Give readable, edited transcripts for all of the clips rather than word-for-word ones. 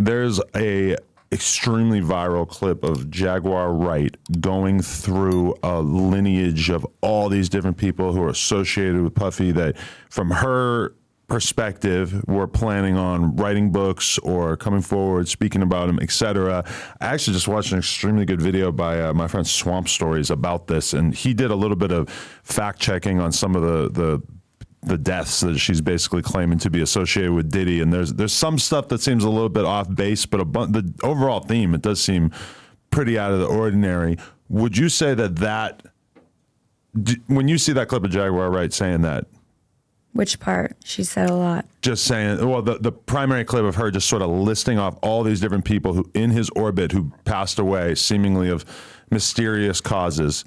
there's a extremely viral clip of Jaguar Wright going through a lineage of all these different people who are associated with Puffy that from her perspective were planning on writing books or coming forward, speaking about him, etc. I actually just watched an extremely good video by my friend Swamp Stories about this, and he did a little bit of fact checking on some of the deaths that she's basically claiming to be associated with Diddy. And there's some stuff that seems a little bit off base, but the overall theme, it does seem pretty out of the ordinary. Would you say that when you see that clip of Jaguar Wright saying that? Which part? She said a lot. Just saying, well, the primary clip of her just sort of listing off all these different people who in his orbit who passed away seemingly of mysterious causes.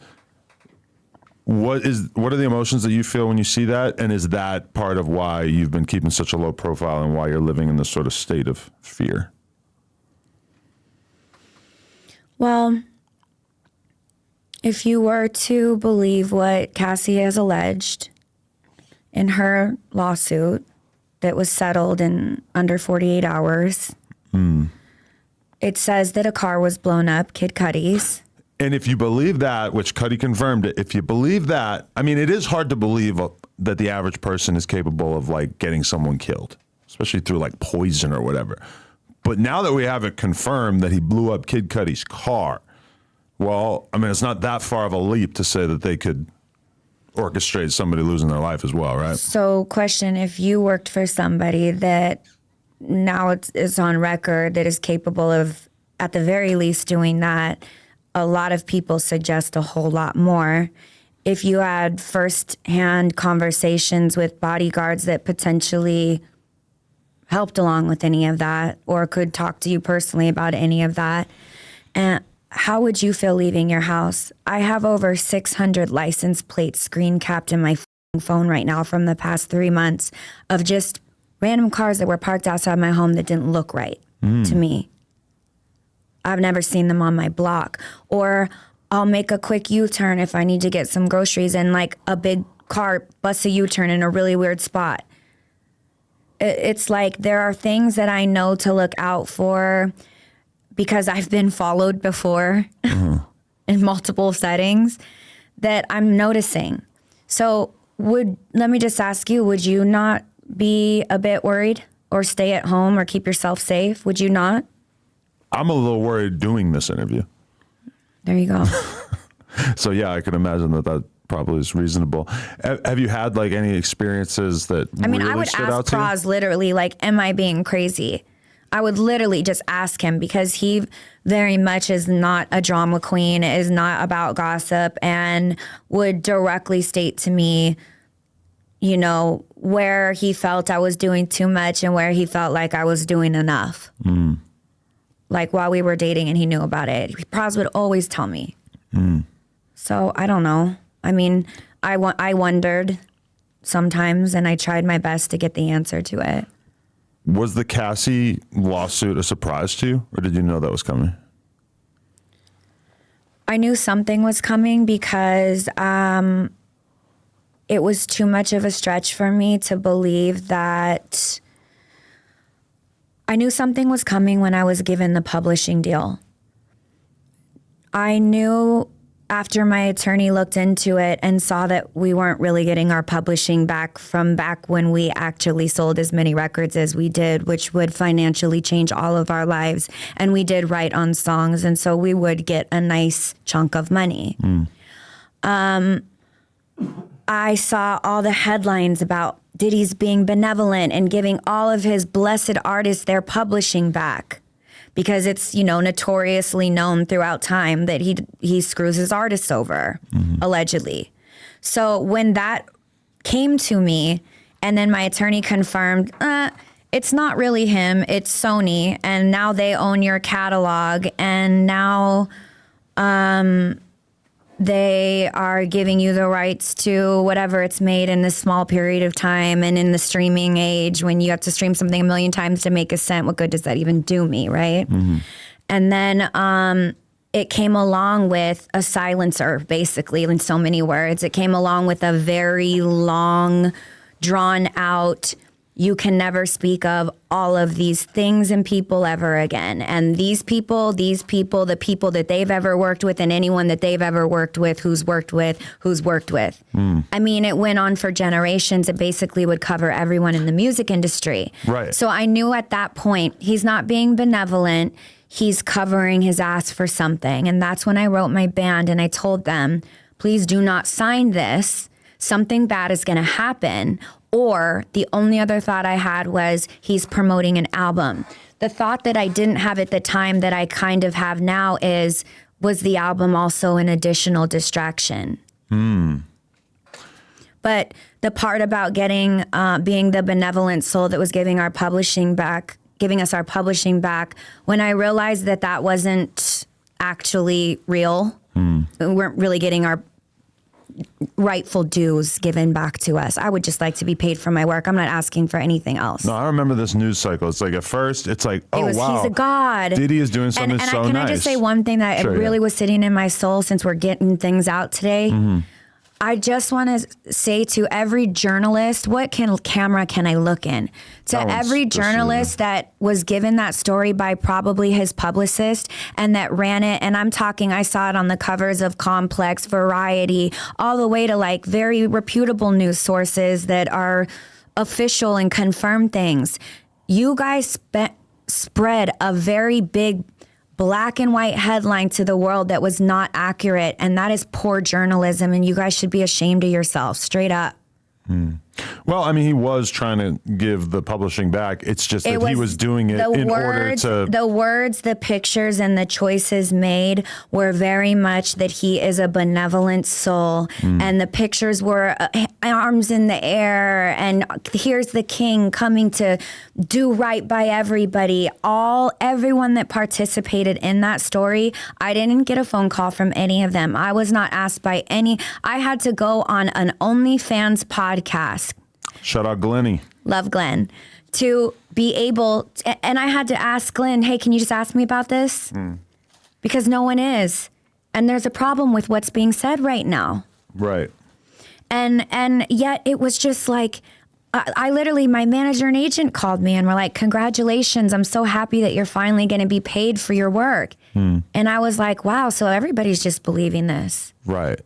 What are the emotions that you feel when you see that? And is that part of why you've been keeping such a low profile and why you're living in this sort of state of fear? Well, if you were to believe what Cassie has alleged in her lawsuit that was settled in under 48 hours, it says that a car was blown up, Kid Cudi's. And if you believe that, which Cuddy confirmed it, if you believe that, I mean, it is hard to believe that the average person is capable of like getting someone killed, especially through like poison or whatever. But now that we have it confirmed that he blew up Kid Cudi's car, well, I mean, it's not that far of a leap to say that they could orchestrate somebody losing their life as well, right? So question, if you worked for somebody that now it's on record that is capable of, at the very least, doing that, a lot of people suggest a whole lot more. If you had first-hand conversations with bodyguards that potentially helped along with any of that or could talk to you personally about any of that, and how would you feel leaving your house? I have over 600 license plates screen capped in my phone right now from the past 3 months of just random cars that were parked outside my home that didn't look right to me. I've never seen them on my block. Or I'll make a quick U-turn if I need to get some groceries and like a big car busts a U-turn in a really weird spot. It's like there are things that I know to look out for because I've been followed before in multiple settings that I'm noticing. So let me just ask you, would you not be a bit worried or stay at home or keep yourself safe? Would you not? I'm a little worried doing this interview. There you go. So yeah, I can imagine that probably is reasonable. Have you had like any experiences that really I would stood out ask to you? Praz literally, like, am I being crazy? I would literally just ask him because he very much is not a drama queen, is not about gossip, and would directly state to me, you know, where he felt I was doing too much and where he felt like I was doing enough. Like while we were dating and he knew about it. Praz would always tell me. So I don't know. I mean, I wondered sometimes and I tried my best to get the answer to it. Was the Cassie lawsuit a surprise to you, or did you know that was coming? I knew something was coming because it was too much of a stretch for me to believe that. I knew something was coming when I was given the publishing deal. I knew after my attorney looked into it and saw that we weren't really getting our publishing back from back when we actually sold as many records as we did, which would financially change all of our lives. And we did write on songs, and so we would get a nice chunk of money. I saw all the headlines about Diddy's being benevolent and giving all of his blessed artists their publishing back because it's, you know, notoriously known throughout time that he screws his artists over, allegedly. So when that came to me and then my attorney confirmed, it's not really him, it's Sony, and now they own your catalog, and now they are giving you the rights to whatever it's made in this small period of time. And in the streaming age, when you have to stream something 1 million times to make a cent, what good does that even do me, right? And then it came along with a silencer, basically, in so many words. It came along with a very long, drawn out, you can never speak of all of these things and people ever again. And these people, the people that they've ever worked with, and anyone that they've ever worked with, who's worked with. I mean, it went on for generations. It basically would cover everyone in the music industry. Right. So I knew at that point, he's not being benevolent. He's covering his ass for something. And that's when I wrote my band and I told them, please do not sign this. Something bad is going to happen. Or the only other thought I had was he's promoting an album. The thought that I didn't have at the time that I kind of have now is, was the album also an additional distraction? But the part about getting, being the benevolent soul that was giving us our publishing back, when I realized that that wasn't actually real, we weren't really getting our rightful dues given back to us. I would just like to be paid for my work. I'm not asking for anything else. No, I remember this news cycle. It's like at first, it's like, wow, he's a god. Diddy is doing something so nice. Can I just say one thing that really was sitting in my soul since we're getting things out today? I just want to say to every journalist, what camera can I look in? To every journalist that was given that story by probably his publicist and that ran it, and I'm talking, I saw it on the covers of Complex, Variety, all the way to like very reputable news sources that are official and confirm things. You guys spread a very big black and white headline to the world that was not accurate, and that is poor journalism, and you guys should be ashamed of yourselves, straight up. Well, I mean, he was trying to give the publishing back. It's just that he was doing it in order to... The words, the pictures, and the choices made were very much that he is a benevolent soul. And the pictures were arms in the air, and here's the king coming to do right by everybody. Everyone that participated in that story, I didn't get a phone call from any of them. I was not asked by any... I had to go on an OnlyFans podcast. Shout out Glenny. Love Glenn. To be able, and I had to ask Glenn, hey, can you just ask me about this? Because no one is. And there's a problem with what's being said right now. Right. And yet it was just like, I literally, my manager and agent called me and were like, congratulations, I'm so happy that you're finally going to be paid for your work. And I was like, wow, so everybody's just believing this. Right.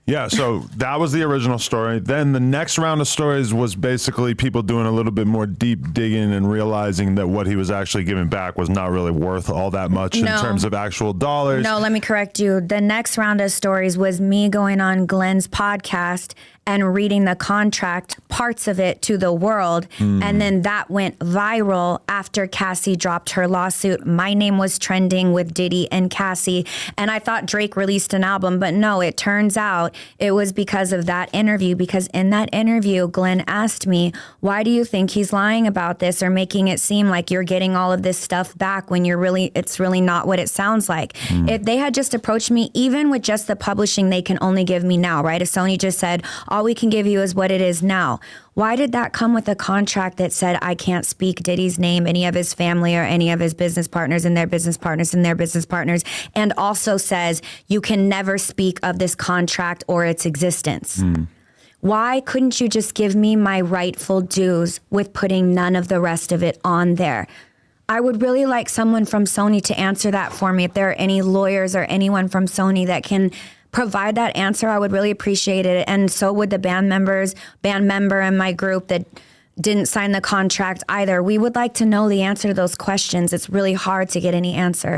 Yeah, so that was the original story. Then the next round of stories was basically people doing a little bit more deep digging and realizing that what he was actually giving back was not really worth all that much in terms of actual dollars. No, let me correct you. The next round of stories was me going on Glenn's podcast and reading the contract, parts of it, to the world. And then that went viral after Cassie dropped her lawsuit. My name was trending with Diddy and Cassie. And I thought Drake released an album, but no, it turns out it was because of that interview. Because in that interview, Glenn asked me, why do you think he's lying about this or making it seem like you're getting all of this stuff back when it's really not what it sounds like? If they had just approached me, even with just the publishing they can only give me now, right? If Sony just said, all we can give you is what it is now. Why did that come with a contract that said I can't speak Diddy's name, any of his family, or any of his business partners and their business partners and their business partners, and also says you can never speak of this contract or its existence? Why couldn't you just give me my rightful dues with putting none of the rest of it on there? I would really like someone from Sony to answer that for me. If there are any lawyers or anyone from Sony that can provide that answer, I would really appreciate it. And so would the band member in my group that didn't sign the contract either. We would like to know the answer to those questions. It's really hard to get any answers.